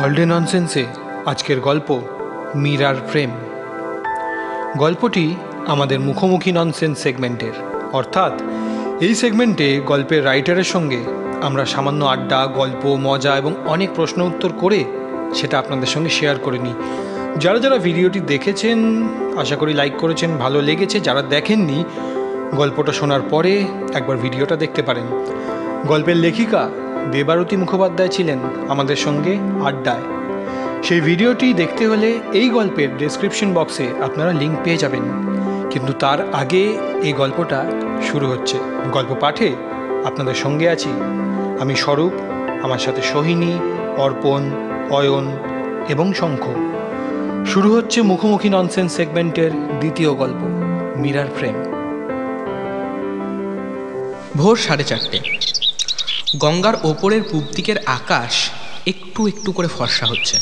অলডে ননসেন্সে আজকের গল্প mirror frame. গল্পটি আমাদের মুখোমুখি ননসেন্স সেগমেন্টের, অর্থাৎ এই সেগমেন্টে গল্পের রাইটারের সঙ্গে আমরা সামান্য আড্ডা, গল্প, মজা এবং অনেক প্রশ্ন উত্তর করে সেটা আপনাদের সঙ্গে শেয়ার করে নিই। যারা যারা ভিডিওটি দেখেছেন আশা করি লাইক করেছেন, ভালো লেগেছে। যারা দেখেননি গল্পটা শোনার পরে একবার ভিডিওটা দেখতে পারেন। গল্পের লেখিকা দেবারতী মুখোপাধ্যায় ছিলেন আমাদের সঙ্গে আড্ডায়। সেই ভিডিওটি দেখতে হলে এই গল্পের ডেসক্রিপশন বক্সে আপনারা লিঙ্ক পেয়ে যাবেন। কিন্তু তার আগে এই গল্পটা শুরু হচ্ছে। গল্প পাঠে আপনাদের সঙ্গে আছি আমি স্বরূপ, আমার সাথে সোহিনী, অর্পণ, অয়ন এবং শঙ্খ। শুরু হচ্ছে মুখোমুখি ননসেন্স সেগমেন্টের দ্বিতীয় গল্প মিরার ফ্রেম। ভোর 4:30। গঙ্গার ওপরের পূব দিকের আকাশ একটু একটু করে ফর্সা হচ্ছে।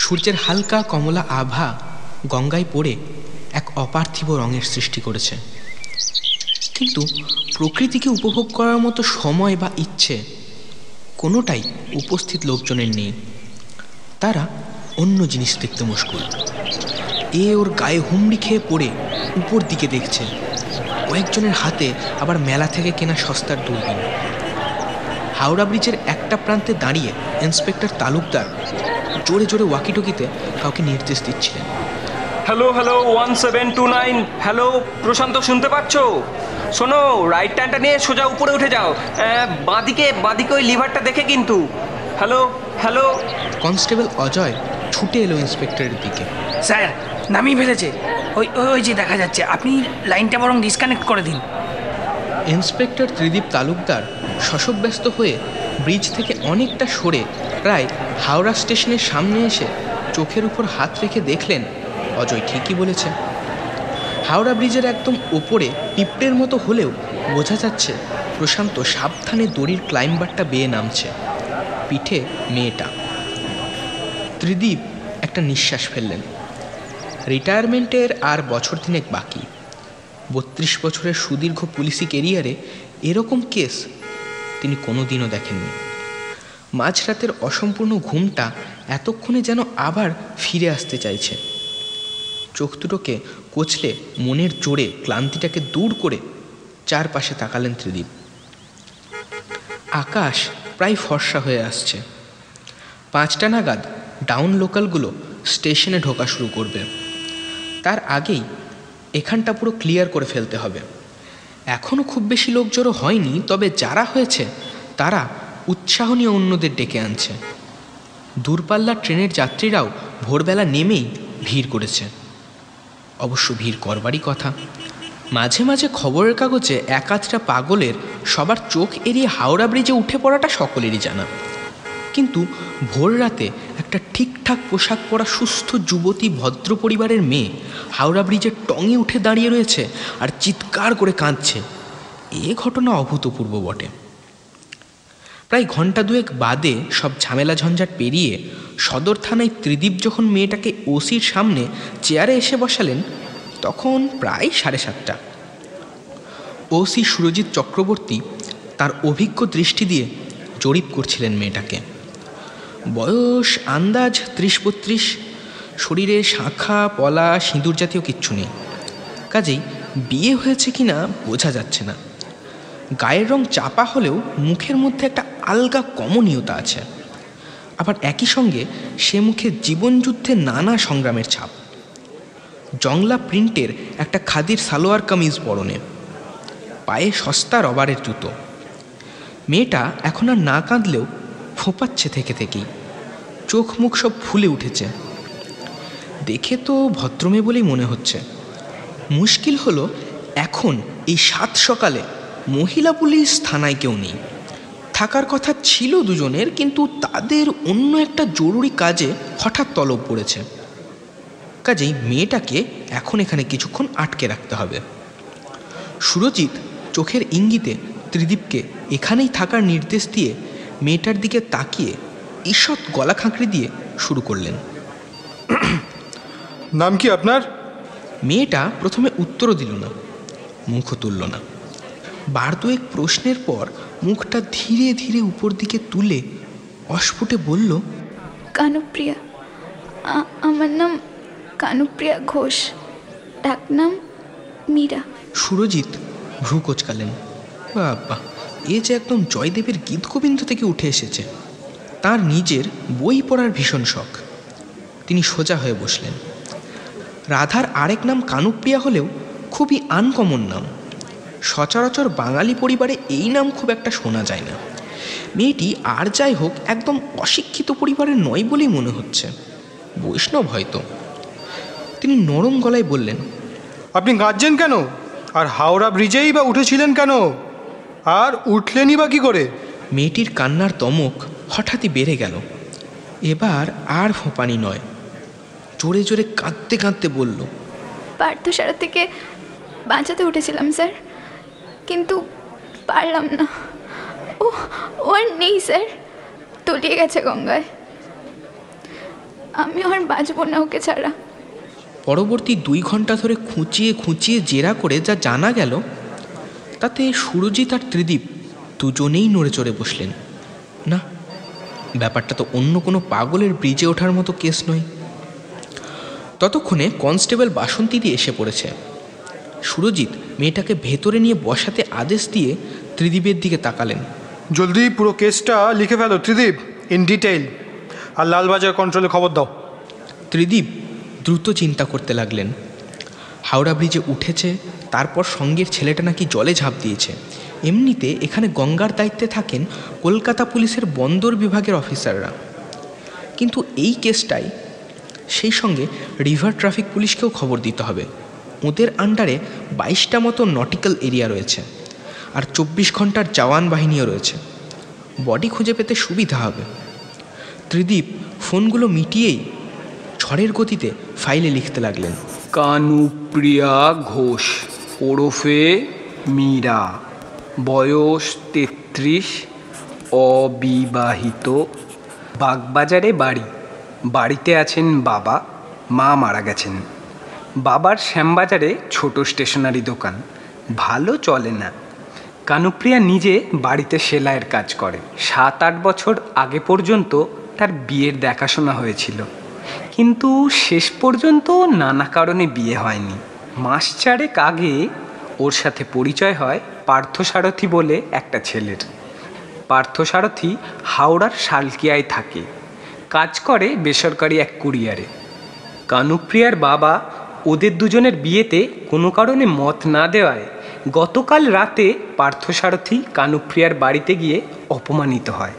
সূর্যের হালকা কমলা আভা গঙ্গায় পড়ে এক অপার্থিব রঙের সৃষ্টি করেছে। কিন্তু প্রকৃতিকে উপভোগ করার মতো সময় বা ইচ্ছে কোনোটাই উপস্থিত লোকজনের নেই। তারা অন্য জিনিস দেখতে মুশকুল। ওর গায়ে হুমড়ি খেয়ে পড়ে উপর দিকে দেখছে। কয়েকজনের হাতে আবার মেলা থেকে কেনা সস্তার দূরবীন। হাওড়া ব্রিজের একটা প্রান্তে দাঁড়িয়ে ইন্সপেক্টর তালুকদার জোরে জোরে ওয়াকিটকিতে কাউকে নির্দেশ দিচ্ছিলেন। হ্যালো 1729, হ্যালো প্রশান্ত, শুনতে পাচ্ছ? শোনো, রাইট টার্নটা নিয়ে সোজা উপরে উঠে যাও। বাঁদিকে ওই লিভারটা দেখে কিন্তু। Hello hello. কনস্টেবল অজয় ছুটে এলো ইন্সপেক্টরের দিকে। স্যার, নামিয়ে ফেলেছে। ওই যে দেখা যাচ্ছে, আপনি লাইনটা বরং ডিসকানেক্ট করে দিন। ইন্সপেক্টর ত্রিদীপ তালুকদার শশব্যস্ত হয়ে ব্রিজ থেকে অনেকটা সরে প্রায় হাওড়া স্টেশনের সামনে এসে চোখের উপর হাত রেখে দেখলেন অজয় ঠিকই বলেছে। হাওড়া ব্রিজের একদম ওপরে পিঁপড়ের মতো হলেও বোঝা যাচ্ছে প্রশান্ত সাবধানে দড়ির ক্লাইম্বারটা বেয়ে নামছে। পিঠে মেয়েটা। ত্রিদীপ একটা নিঃশ্বাস ফেললেন। রিটায়ারমেন্টের আর বছর তিনেক বাকি। 32 বছরের সুদীর্ঘ পুলিশি কেরিয়ারে এরকম কেস তিনি কোনোদিনও দেখেননি। মাঝরাতের অসম্পূর্ণ ঘুমটা এতক্ষণে যেন আবার ফিরে আসতে চাইছে। চোখ দুটোকে কচলে মনের জোরে ক্লান্তিটাকে দূর করে চারপাশে তাকালেন ত্রিদীপ। আকাশ প্রায় ফর্সা হয়ে আসছে। 5টা নাগাদ ডাউন লোকালগুলো স্টেশনে ঢোকা শুরু করবে। তার আগেই এখানটা পুরো ক্লিয়ার করে ফেলতে হবে। এখনও খুব বেশি লোক জড়ো হয়নি, তবে যারা হয়েছে তারা উৎসাহ নিয়ে অন্যদের ডেকে আনছে। দূরপাল্লার ট্রেনের যাত্রীরাও ভোরবেলা নেমেই ভিড় করেছে। অবশ্য ভিড় করবারই কথা। মাঝে মাঝে খবরের কাগজে এক আধটা পাগলের সবার চোখ এড়িয়ে হাওড়া ব্রিজে উঠে পড়াটা সকলেরই জানা। কিন্তু ভোর রাতে একটা ঠিকঠাক পোশাক পরা সুস্থ যুবতী ভদ্র পরিবারের মেয়ে হাওড়া ব্রিজের টঙে উঠে দাঁড়িয়ে রয়েছে আর চিৎকার করে কাঁদছে, এ ঘটনা অভূতপূর্ব বটে। প্রায় ঘন্টা দুয়েক বাদে সব ঝামেলা ঝঞ্ঝাট পেরিয়ে সদর থানায় ত্রিদীপ যখন মেয়েটাকে ওসির সামনে চেয়ারে এসে বসালেন তখন প্রায় 7:30। ওসি সুরজিৎ চক্রবর্তী তার অভিজ্ঞ দৃষ্টি দিয়ে জরিপ করছিলেন মেয়েটাকে। বয়স আন্দাজ 30-32, শরীরে শাঁখা পলা সিঁদুর জাতীয় কিচ্ছু নেই। কাজেই বিয়ে হয়েছে কিনা বোঝা যাচ্ছে না। গায়ের রং চাপা হলেও মুখের মধ্যে একটা আলগা কমনীয়তা আছে। আবার একই সঙ্গে সে মুখে জীবনযুদ্ধে নানা সংগ্রামের ছাপ। জংলা প্রিন্টের একটা খাদির সালোয়ার কামিজ পরনে, পায়ে সস্তা রবারের জুতো। মেয়েটা এখন আর না কাঁদলেও ফোঁপাচ্ছে থেকে থেকেই। চোখ মুখ সব ফুলে উঠেছে। দেখে তো ভদ্রমেয়ে বলেই মনে হচ্ছে। মুশকিল হলো এখন এই 7 সকালে মহিলা পুলিশ থানায় কেউ নেই। থাকার কথা ছিল দুজনের, কিন্তু তাদের অন্য একটা জরুরি কাজে হঠাৎ তলব পড়েছে। কাজেই মেয়েটাকে এখন এখানে কিছুক্ষণ আটকে রাখতে হবে। সুরজিৎ চোখের ইঙ্গিতে ত্রিদীপকে এখানেই থাকার নির্দেশ দিয়ে মেয়েটার দিকে তাকিয়ে ঈষৎ গলা খাঁকড়ি দিয়ে শুরু করলেন। নাম কি আপনার? মেয়েটা প্রথমে উত্তরও দিল না, মুখও তুলল না। বার দুয়েক প্রশ্নের পর মুখটা ধীরে ধীরে উপর দিকে তুলে অস্ফুটে বলল, কানুপ্রিয়া। আমার নাম কানুপ্রিয়া ঘোষ, ডাকনাম মীরা। সুরজিৎ ভ্রু কোচকালেন। বাবা, এ যে একদম জয়দেবের গীতগোবিন্দ থেকে উঠে এসেছে। তার নিজের বই পড়ার ভীষণ শখ। তিনি সোজা হয়ে বসলেন। রাধার আরেক নাম কানুপ্রিয়া হলেও খুবই আনকমন নাম। সচরাচর বাঙালি পরিবারে এই নাম খুব একটা শোনা যায় না। মেয়েটি আর যাই হোক একদম অশিক্ষিত পরিবারের নয় বলেই মনে হচ্ছে, বৈষ্ণব হয়তো। তিনি নরম গলায় বললেন, আপনি কাঁদছেন কেন? আর হাওড়া ব্রিজেই বা উঠেছিলেন কেন? আর উঠলেনই বা কী করে? মেয়েটির কান্নার দমক হঠাৎই বেড়ে গেল। এবার আর ফোঁপানি নয়, জোরে জোরে কাঁদতে কাঁদতে বলল, পার্থসারা থেকে বাঁচাতে উঠেছিলাম স্যার, কিন্তু পারলাম না। ও আর নেই স্যার, তলিয়ে গেছে গঙ্গায়। আমি আর বাঁচব না ওকে ছাড়া। পরবর্তী 2 ঘন্টা ধরে খুঁচিয়ে খুঁচিয়ে জেরা করে যা জানা গেল, তাতে সুরজিৎ আর ত্রিদীপ দুজনেই নড়ে চড়ে বসলেন। না, ব্যাপারটা তো অন্য কোনো পাগলের ব্রিজে ওঠার মতো কেস নয়। ততক্ষণে কনস্টেবল বাসন্তী এসে পড়েছে। সুরজিৎ মেয়েটাকে ভেতরে নিয়ে বসাতে আদেশ দিয়ে ত্রিদীপের দিকে তাকালেন। জলদি পুরো কেসটা লিখে ফেলো ত্রিদীপ, ইন ডিটেইল। আর লালবাজার কন্ট্রোলে খবর দাও। ত্রিদীপ দ্রুত চিন্তা করতে লাগলেন। হাওড়া ব্রিজে উঠেছে, তারপর সঙ্গের ছেলেটা নাকি জলে ঝাঁপ দিয়েছে। এমনিতে এখানে গঙ্গার দায়িত্বে থাকেন কলকাতা পুলিশের বন্দর বিভাগের অফিসাররা, কিন্তু এই কেসটাই সেই সঙ্গে রিভার ট্রাফিক পুলিশকেও খবর দিতে হবে। ওদের আন্ডারে 22টা মতো নটিক্যাল এরিয়া রয়েছে, আর 24 ঘন্টার জওয়ান বাহিনীও রয়েছে। বডি খুঁজে পেতে সুবিধা হবে। ত্রিদীপ ফোনগুলো মিটিয়েই ঝড়ের গতিতে ফাইলে লিখতে লাগলেন, কানুপ্রিয়া ঘোষ ওরফে মীরা, বয়স 33, অবিবাহিত, বাগবাজারে বাড়ি। বাড়িতে আছেন বাবা, মা মারা গেছেন। বাবার শ্যামবাজারে ছোট স্টেশনারি দোকান, ভালো চলে না। কানুপ্রিয়া নিজে বাড়িতে সেলাইয়ের কাজ করে। 7-8 বছর আগে পর্যন্ত তার বিয়ের দেখাশোনা হয়েছিল, কিন্তু শেষ পর্যন্ত নানা কারণে বিয়ে হয়নি। মাস 4 আগে ওর সাথে পরিচয় হয় পার্থসারথী বলে একটা ছেলের। পার্থসারথী হাওড়ার শালকিয়ায় থাকে, কাজ করে বেসরকারি এক কুরিয়ারে। কানুপ্রিয়ার বাবা ওদের দুজনের বিয়েতে কোনো কারণে মত না দেওয়ায় গতকাল রাতে পার্থসারথী কানুপ্রিয়ার বাড়িতে গিয়ে অপমানিত হয়।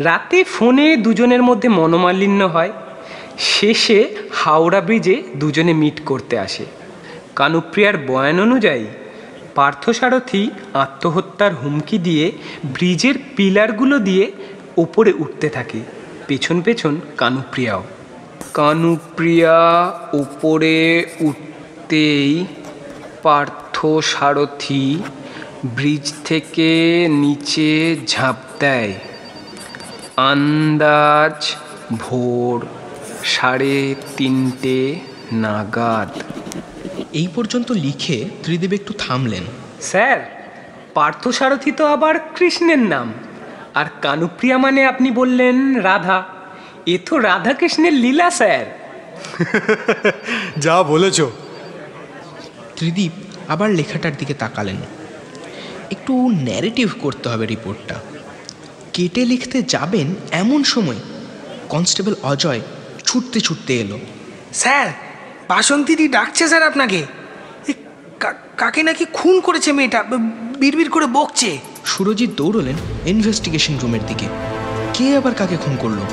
রাতে ফোনে দুজনের মধ্যে মনোমালিন্য হয়। শেষে হাওড়া ব্রিজে দুজনে মিট করতে আসে। কানুপ্রিয়ার বয়ান অনুযায়ী পার্থসারথী আত্মহত্যার হুমকি দিয়ে ব্রিজের পিলারগুলো দিয়ে ওপরে উঠতে থাকে, পেছন পেছন কানুপ্রিয়াও। কানুপ্রিয়া ওপরে উঠতেই পার্থসারথী ব্রিজ থেকে নিচে ঝাঁপ দেয়। আন্দাজ ভোর 3:30 নাগাদ। এই পর্যন্ত লিখে ত্রিদীপ একটু থামলেন। স্যার, পার্থসারথী তো আবার কৃষ্ণের নাম, আর কানুপ্রিয়া মানে আপনি বললেন রাধা। এ তো রাধাকৃষ্ণের লীলা স্যার। যা বলেছ। ত্রিদীপ আবার লেখাটার দিকে তাকালেন। একটু ন্যারেটিভ করতে হবে রিপোর্টটা। কেটে লিখতে যাবেন এমন সময় কনস্টেবল অজয় ছুটতে ছুটতে এলো। স্যার, বাসন্তীদি ডাকছে স্যার আপনাকে। কাকে নাকি খুন করেছে মেয়েটা, বিড়বিড় করে বকছে। সুরজিৎ দৌড়লেন ইনভেস্টিগেশন রুমের দিকে। কে আবার কাকে খুন করলো?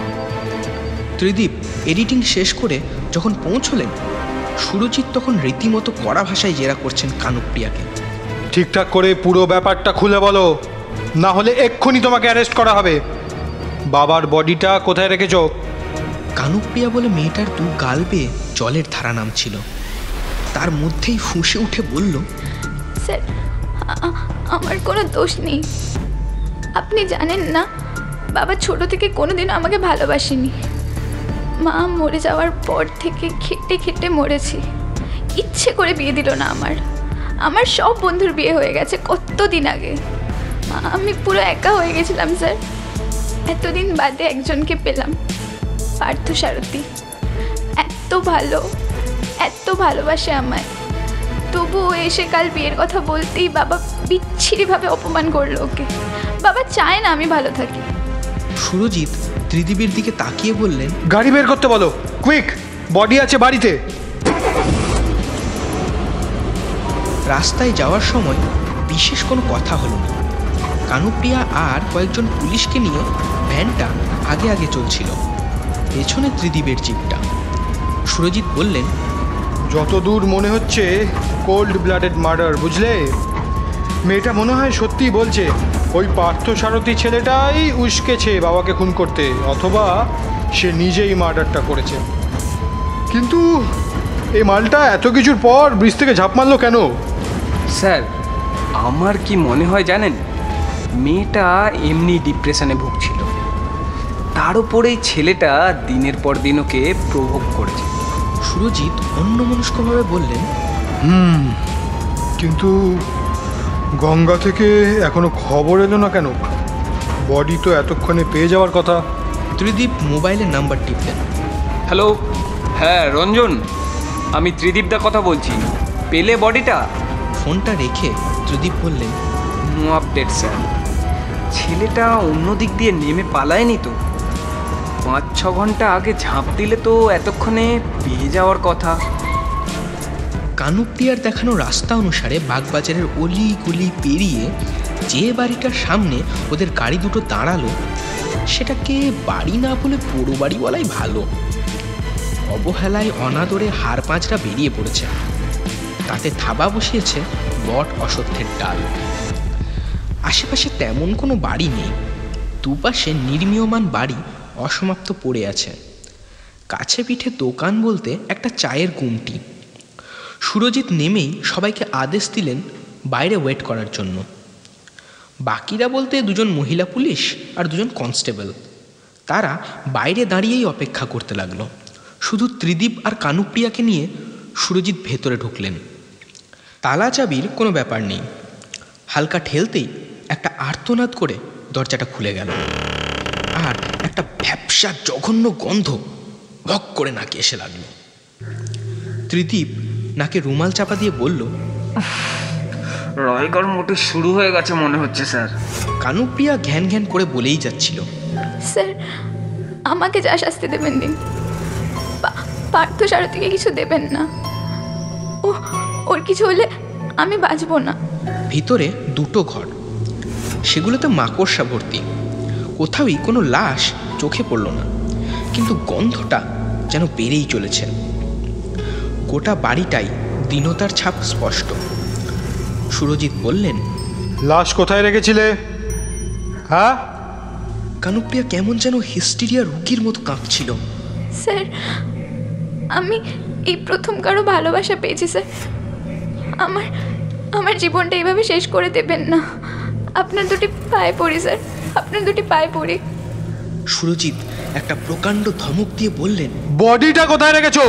ত্রিদীপ এডিটিং শেষ করে যখন পৌঁছলেন, সুরজিৎ তখন রীতিমতো কড়া ভাষায় জেরা করছেন কানুপ্রিয়াকে। ঠিকঠাক করে পুরো ব্যাপারটা খুলে বলো, না হলে এক্ষুনি তোমাকে অ্যারেস্ট করা হবে। বাবার বডিটা কোথায় রেখেছ? কানুপ্রিয়া বলে মেয়েটার 2 গাল বেয়ে জলের ধারা নামছিল। তার মধ্যেই ফুঁসে উঠে বলল, স্যার, আমার কোনো দোষ নেই। আপনি জানেন না, বাবা ছোট থেকে কোনোদিনও আমাকে ভালোবাসেনি। মা মরে যাওয়ার পর থেকে খেটে খেটে মরেছি। ইচ্ছে করে বিয়ে দিল না আমার সব বন্ধুর বিয়ে হয়ে গেছে কতদিন আগে। আমি পুরো একা হয়ে গেছিলাম স্যার। এতদিন বাদে একজনকে পেলাম, পার্থসারথী এত ভালোবাসে আমায়, তবুও এসে কাল বিয়ের কথা বলতেই বাবা বিচ্ছিরিভাবে অপমান করলো ওকে। বাবা চায় না আমি ভালো থাকি। সুরজিৎ ত্রিদীপের দিকে তাকিয়ে বললেন, গাড়ি বের করতে বলো, কুইক, বডি আছে বাড়িতে। রাস্তায় যাওয়ার সময় বিশেষ কোনো কথা হলো না। কানুপ্রিয়া আর কয়েকজন পুলিশকে নিয়ে ভ্যানটা আগে আগে চলছিল, পেছনে ত্রিদীপের জিপটা। সুরজিৎ বললেন, যতদূর মনে হচ্ছে কোল্ড ব্লাডেড মার্ডার, বুঝলে? মেয়েটা মনে হয় সত্যিই বলছে ওই পার্থসারথী ছেলেটাই উস্কেছে বাবাকে খুন করতে, অথবা সে নিজেই মার্ডারটা করেছে। কিন্তু এই মালটা এত কিছুর পর ব্রিজ থেকে ঝাঁপ মারলো কেন? স্যার, আমার কি মনে হয় জানেন, মেয়েটা এমনি ডিপ্রেশনে ভুগছিল, তার উপরেই ছেলেটা দিনের পর দিন ওকে প্রভোগ করেছে। সুরজিৎ অন্যমনস্কভাবে বললেন, কিন্তু গঙ্গা থেকে এখনো খবর এলো না কেন? বডি তো এতক্ষণে পেয়ে যাওয়ার কথা। ত্রিদীপ মোবাইলের নাম্বার টিপলেন। হ্যালো, হ্যাঁ রঞ্জন, আমি ত্রিদীপদা কথা বলছি। পেলে বডিটা? ফোনটা রেখে ত্রিদীপ বললেন, নো আপডেট স্যার। ছেলেটা অন্য দিক দিয়ে নেমে পালায়নি তো? 5-6 ঘন্টা আগে ঝাঁপ দিলে তো এতক্ষণে পেয়ে যাওয়ার কথা। কানুপ্রিয়ার দেখানো রাস্তা অনুসারে বাগবাজারের অলি গলি পেরিয়ে যে বাড়িটার সামনে ওদের গাড়ি দুটো দাঁড়ালো, সেটাকে বাড়ি না বলে পোড়ো বাড়ি বলাই ভালো। অবহেলায় অনাদরে হাড় পাঁচরা বেরিয়ে পড়েছে, তাতে থাবা বসিয়েছে বট অশ্বত্থের ডাল। আশেপাশে তেমন কোনো বাড়ি নেই, দুপাশে নির্মীয়মান বাড়ি অসমাপ্ত পড়ে আছে। কাছে পিঠে দোকান বলতে একটা চায়ের গুমটি। সুরজিৎ নেমেই সবাইকে আদেশ দিলেন বাইরে ওয়েট করার জন্য। বাকিরা বলতে 2জন মহিলা পুলিশ আর 2জন কনস্টেবল, তারা বাইরে দাঁড়িয়েই অপেক্ষা করতে লাগলো। শুধু ত্রিদীপ আর কানুপ্রিয়াকে নিয়ে সুরজিৎ ভেতরে ঢুকলেন। তালা চাবির কোনো ব্যাপার নেই, হালকা ঠেলতেই একটা আর্তনাদ করে দরজাটা খুলে গেল, আর একটা ভ্যাপসা জঘন্য গন্ধ ভক করে নাকে এসে লাগলো। ত্রিদীপ নাকে রুমাল চাপা দিয়ে বলল, রায়গড় মোটে শুরু হয়ে গেছে মনে হচ্ছে স্যার। কানুপ্রিয়া ঘ্যান ঘ্যান করে বলেই যাচ্ছিল, স্যার আমাকে যা শাস্তি দেবেন দিন, পার্থসারথীকে কিছু দেবেন না। ওর কিছু হলে আমি বাঁচবো না। ভিতরে 2টো ঘর, সেগুলোতে মাকড়সা ভর্তি। কোথাওই কোনো লাশ চোখে পড়ল না, কিন্তু গন্ধটা যেন বেড়েই চলেছে। গোটা বাড়িটাই দীনতার ছাপ স্পষ্ট। সুরজিৎ বললেন, লাশ কোথায় রেখেছিলে? হ্যাঁ? কানুপ্রিয়া কেমন যেন হিস্টেরিয়া রুগীর মতো কাঁপছিল। স্যার আমি এই প্রথম কারো ভালোবাসা পেয়েছি স্যার। আমার জীবনটা এইভাবে শেষ করে দেবেন না। আপনার 2টি পায়ে পড়ি স্যার, আপনার 2টি পায়ে পড়ি। সুরজিৎ একটা প্রকাণ্ড ধমক দিয়ে বললেন, বডিটা কোথায় রেখেছো?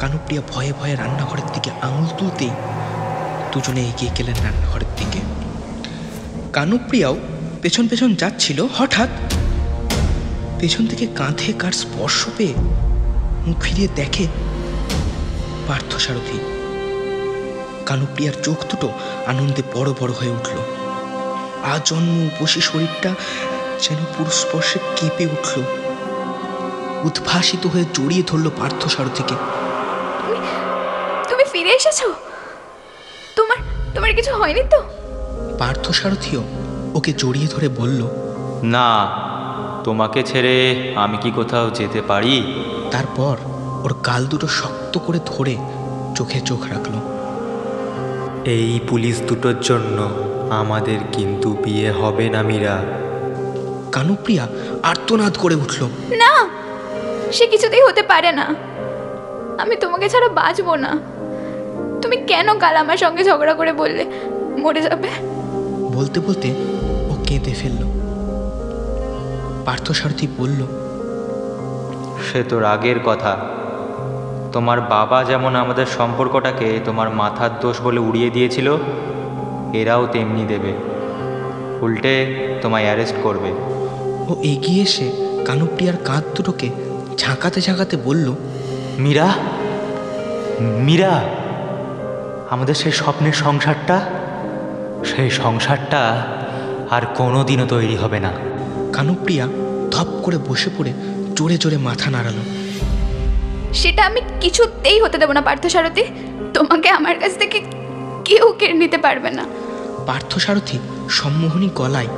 কানুপ্রিয়া ভয়ে ভয়ে রান্নাঘরের দিকে আঙুল তুলতেই 2জনে এগিয়ে গেলেন রান্নাঘরের দিকে। কানুপ্রিয়াও পেছন পেছন যাচ্ছিল। হঠাৎ পেছন থেকে কাঁধে কার স্পর্শ পেয়ে মুখ ফিরিয়ে দেখে পার্থসারথী। কানুপ্রিয়ার চোখ দুটো আনন্দে বড় বড় হয়ে উঠল। আজন্ম উপসী শরীরটা যেন পুরো স্পর্শে কেঁপে উঠল। উদ্ভাসিত হয়ে জড়িয়ে ধরল পার্থসারথীকে। তুমি ফিরে এসেছো? তোমার কিছু হয়নি তো? পার্থসারথীও ওকে জড়িয়ে ধরে বলল, না, তোমাকে ছেড়ে আমি কি কোথাও যেতে পারি? তারপর ওর গাল দুটো শক্ত করে ধরে চোখে চোখ রাখলো। এই পুলিশ দুটোর জন্য আমাদের কিন্তু বিয়ে হবে না মীরা। কানুপ্রিয়া আর্তনাদ করে উঠল, না, সে কিছুতেই হতে পারে না। আমি তোমাকে ছাড়া বাঁচবো না। তুমি কেন কাল আমার সঙ্গে ঝগড়া করে বললে মরে যাবে? বলতে বলতে ও কেঁদে ফেলল। পার্থসারথী বলল, সে তো রাগের কথা। তোমার বাবা যেমন আমাদের সম্পর্কটাকে তোমার মাথার দোষ বলে উড়িয়ে দিয়েছিল, এরাও তেমনি দেবে, উল্টে তোমায় অ্যারেস্ট করবে। ও এগিয়ে এসে কানুপ্রিয়ার কাঁধ দুটোকে ঝাঁকাতে ঝাঁকাতে বলল, মীরা, মীরা, আমাদের সেই স্বপ্নের সংসারটা, সেই সংসারটা আর কোনোদিনও তৈরি হবে না। কানুপ্রিয়া ধপ করে বসে পড়ে জোরে জোরে মাথা নাড়ালো। সেটা আমি কিছুতেই হতে দেবো না পার্থসারথী। তোমাকে আমার কাছ থেকে কেউ কেড়ে নিতে পারবে না। পার্থসারথী সম্মোহনী গলায়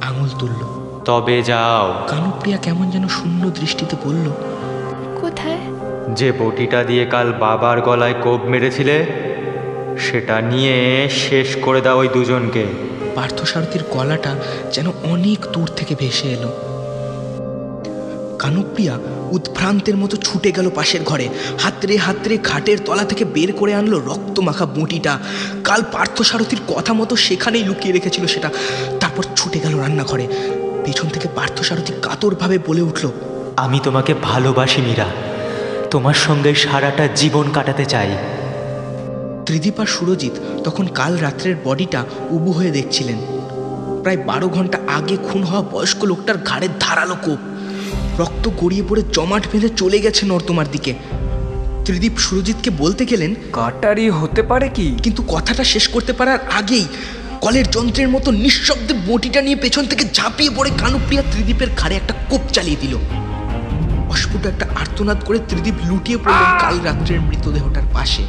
আঙুল তুলল। তবে যাও। কানুপ্রিয়া কেমন যেন শূন্য দৃষ্টিতে বলল, কোথায়? যে বটিটা দিয়ে কাল বাবার গলায় কোপ মেরেছিলে সেটা নিয়ে শেষ করে দাও ওই দুজনকে। পার্থসারথীর গলাটা যেন অনেক দূর থেকে ভেসে এলো। কানুপ্রিয়া উদ্ভ্রান্তের মতো ছুটে গেল পাশের ঘরে, হাতড়ে হাতড়ে খাটের তলা থেকে বের করে আনলো রক্তমাখা বটিটা। কাল পার্থসারথীর কথা মতো সেখানেই লুকিয়ে রেখেছিল সেটা। তারপর ছুটে গেল রান্নাঘরে। পেছন থেকে পার্থসারথী কাতরভাবে বলে উঠল, আমি তোমাকে ভালোবাসি মীরা, তোমার সঙ্গে সারাটা জীবন কাটাতে চাই। ত্রিদীপ আর সুরজিৎ তখন কাল রাত্রের বডিটা উবু হয়ে দেখছিলেন। প্রায় 12 ঘন্টা আগে খুন হওয়া বয়স্ক লোকটার ঘাড়ে ধারালো কোপ, রক্ত গড়িয়ে পড়ে জমাট বেঁধে চলে গেছে নর্দমার দিকে। ত্রিদীপ সুরজিৎকে বলতে গেলেন, কাটারি হতে পারে কি? কিন্তু কথাটা শেষ করতে পারার আগেই কলের যন্ত্রের মতো নিঃশব্দে বটিটা নিয়ে পেছন থেকে ঝাঁপিয়ে পড়ে কানুপ্রিয়া ত্রিদীপের ঘাড়ে একটা কোপ চালিয়ে দিল। অস্ফুট একটা আর্তনাদ করে ত্রিদীপ লুটিয়ে পড়লেন কাল রাত্রের মৃতদেহটার পাশে।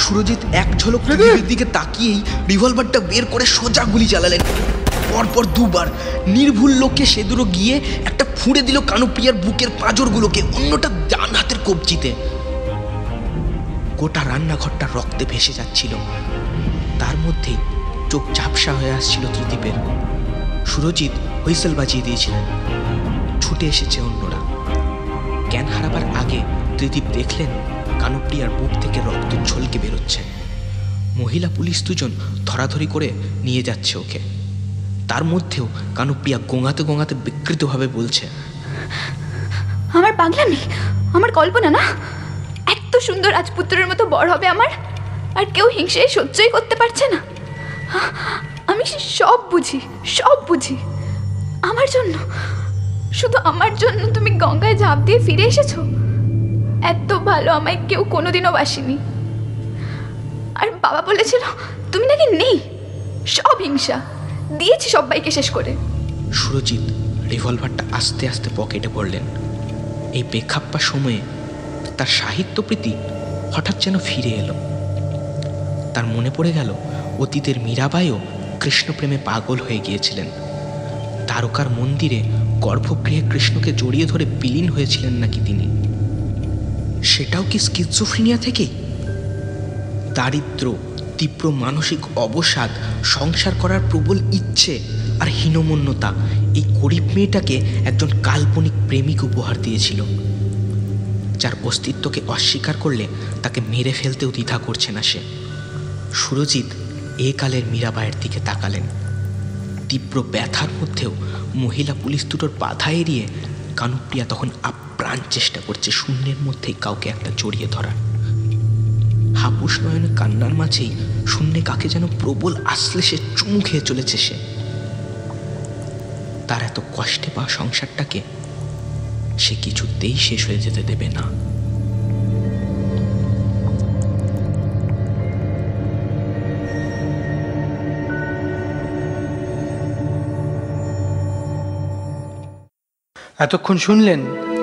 সুরজিৎ এক ঝলক ত্রিদীপের দিকে তাকিয়েই রিভলভারটা বের করে সোজা গুলি চালালেন। পরপর 2 বার। নির্ভুল লোককে সে দুটো গিয়ে একটা ফুঁড়ে দিল কানুপ্রিয়ার বুকের পাঁজরগুলোকে, অন্যটা ডান হাতের কবজিতে। গোটা রান্নাঘরটা রক্তে ভেসে যাচ্ছিল। তার মধ্যেই চোখ ঝাপসা হয়ে আসছিল ত্রিদীপের। সুরজিৎ হুইসেল বাজিয়ে দিয়েছিলেন। ছুটে এসেছে অন্যরা। জ্ঞান হারাবার আগে ত্রিদীপ দেখলেন কানুপ্রিয়ার বুক থেকে রক্ত ঝলকে বেরোচ্ছে। মহিলা পুলিশ দুজন ধরাধরি করে নিয়ে যাচ্ছে ওকে। তার মধ্যেও কানুপ্রিয়া গোঙাতে গোঙাতে বিকৃতভাবে বলছে, আমার পাগলামি, আমার কল্পনা না। এত সুন্দর রাজপুত্রের মতো বর হবে আমার, আর কেউ হিংসে সহ্যই করতে পারছে না। আমি সব বুঝি, সব বুঝি। আমার জন্য, শুধু আমার জন্য তুমি গঙ্গায় ঝাঁপ দিয়ে ফিরে এসেছো। এত ভালো আমায় কেউ কোনোদিনও বাসেনি। আর বাবা বলেছিল তুমি নাকি নেই। সব হিংসা, দিয়েছি সবাইকে শেষ করে। সুরজিৎ রিভলভারটা আস্তে আস্তে পকেটে ভরলেন। এই বেখাপ্পা সময়ে তার সাহিত্যপ্রীতি হঠাৎ যেন ফিরে এলো। তার মনে পড়ে গেল অতীতের মীরাবাইও কৃষ্ণপ্রেমে পাগল হয়ে গিয়েছিলেন। তারকার মন্দিরে গর্ভগৃহে কৃষ্ণকে জড়িয়ে ধরে বিলীন হয়েছিলেন নাকি তিনি। সেটাও কি স্কিজোফ্রেনিয়া থেকেই? দারিদ্র্য, তীব্র মানসিক অবসাদ, সংসার করার প্রবল ইচ্ছে আর হীনমন্যতা এই গরিব মেয়েটাকে একজন কাল্পনিক প্রেমিক উপহার দিয়েছিল, যার অস্তিত্বকে অস্বীকার করলে তাকে মেরে ফেলতেও দ্বিধা করছে না সে। সুরজিৎ এ কালের মীরাবাইয়ের দিকে তাকালেন। তীব্র ব্যথার মধ্যেও মহিলা পুলিশ দুটোর বাধা এড়িয়ে কানুপ্রিয়া তখন আপ্রাণ চেষ্টা করছে শূন্যের মধ্যেই কাউকে একটা জড়িয়ে ধরার। হাপুস নয়নে কান্নার মাঝেই শূন্যে কাকে যেন প্রবল আশ্লেষে চুমু খেয়ে চলেছে সে। তার এত কষ্টে পাওয়া সংসারটাকে সে কিছুতেই শেষ হয়ে যেতে দেবে না। এতক্ষণ শুনলেন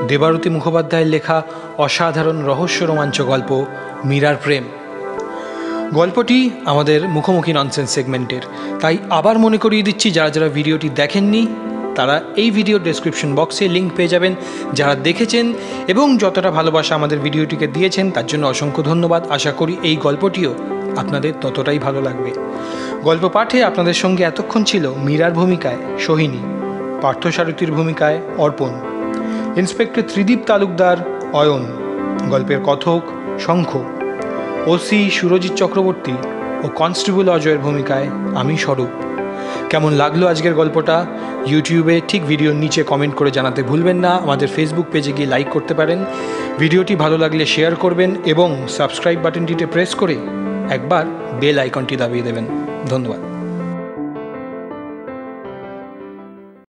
দেবারতী মুখোপাধ্যায়ের লেখা অসাধারণ রহস্য রোমাঞ্চ গল্প মীরার প্রেম। গল্পটি আমাদের মুখোমুখি ননসেন্স সেগমেন্টের, তাই আবার মনে করিয়ে দিচ্ছি যারা যারা ভিডিওটি দেখেননি তারা এই ভিডিও ডেসক্রিপশন বক্সে লিঙ্ক পেয়ে যাবেন। যারা দেখেছেন এবং যতটা ভালোবাসা আমাদের ভিডিওটিকে দিয়েছেন তার জন্য অসংখ্য ধন্যবাদ। আশা করি এই গল্পটিও আপনাদের ততটাই ভালো লাগবে। গল্প পাঠে আপনাদের সঙ্গে এতক্ষণ ছিল মীরার ভূমিকায় সোহিনী, পার্থসারথীর ভূমিকায় অর্পণ, ইন্সপেক্টর ত্রিদীপ তালুকদার অয়ন, গল্পের কথক শঙ্খ, ওসি সুরজিৎ চক্রবর্তী ও কনস্টেবল অজয়ের ভূমিকায় আমি স্বরূপ। কেমন লাগলো আজকের গল্পটা ইউটিউবে ঠিক ভিডিওর নিচে কমেন্ট করে জানাতে ভুলবেন না। আমাদের ফেসবুক পেজে গিয়ে লাইক করতে পারেন। ভিডিওটি ভালো লাগলে শেয়ার করবেন এবং সাবস্ক্রাইব বাটনটিতে প্রেস করে একবার বেল আইকনটি দাবিয়ে দেবেন। ধন্যবাদ।